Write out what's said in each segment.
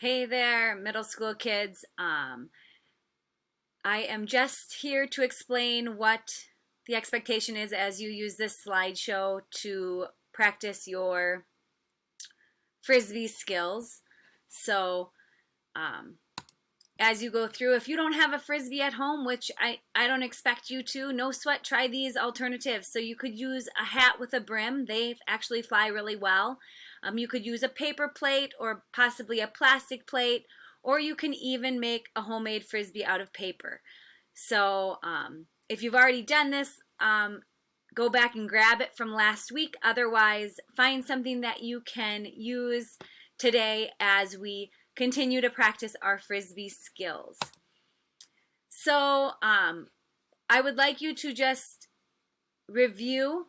Hey there, middle school kids. I am just here to explain what the expectation is as you use this slideshow to practice your Frisbee skills. So, um, as you go through, if you don't have a Frisbee at home, which I don't expect you to, no sweat, try these alternatives. So you could use a hat with a brim. They actually fly really well. You could use a paper plate or possibly a plastic plate, or you can even make a homemade Frisbee out of paper. So if you've already done this, go back and grab it from last week. Otherwise, find something that you can use today as we continue to practice our Frisbee skills. So I would like you to just review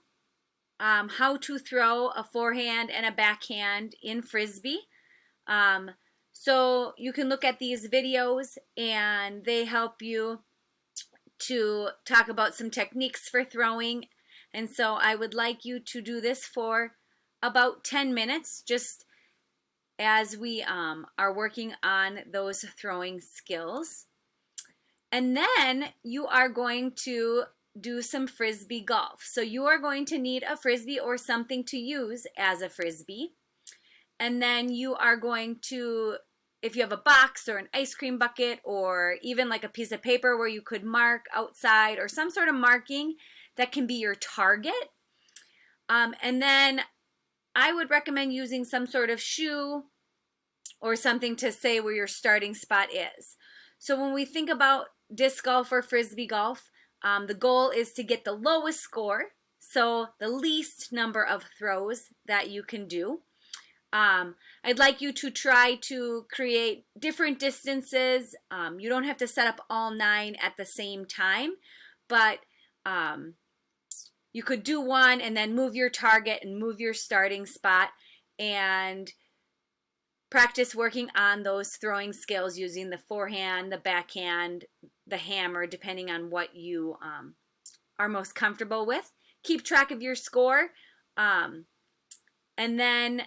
how to throw a forehand and a backhand in Frisbee. So you can look at these videos and they help you to talk about some techniques for throwing. And so I would like you to do this for about 10 minutes, just as we are working on those throwing skills. And then you are going to do some Frisbee golf. So you are going to need a Frisbee or something to use as a Frisbee. And then you are going to, if you have a box or an ice cream bucket or even like a piece of paper where you could mark outside or some sort of marking that can be your target. And then I would recommend using some sort of shoe or something to say where your starting spot is. So when we think about disc golf or Frisbee golf, the goal is to get the lowest score, so the least number of throws that you can do. I'd like you to try to create different distances. You don't have to set up all 9 at the same time, but you could do one and then move your target and move your starting spot and practice working on those throwing skills using the forehand, the backhand, the hammer, depending on what you are most comfortable with. Keep track of your score and then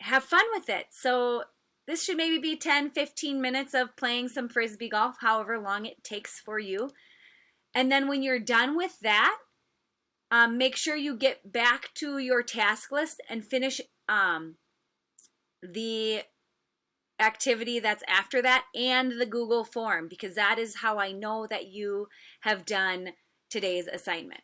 have fun with it. So this should maybe be 10-15 minutes of playing some Frisbee golf, however long it takes for you. And then when you're done with that, make sure you get back to your task list and finish the activity that's after that and the Google form, because that is how I know that you have done today's assignment.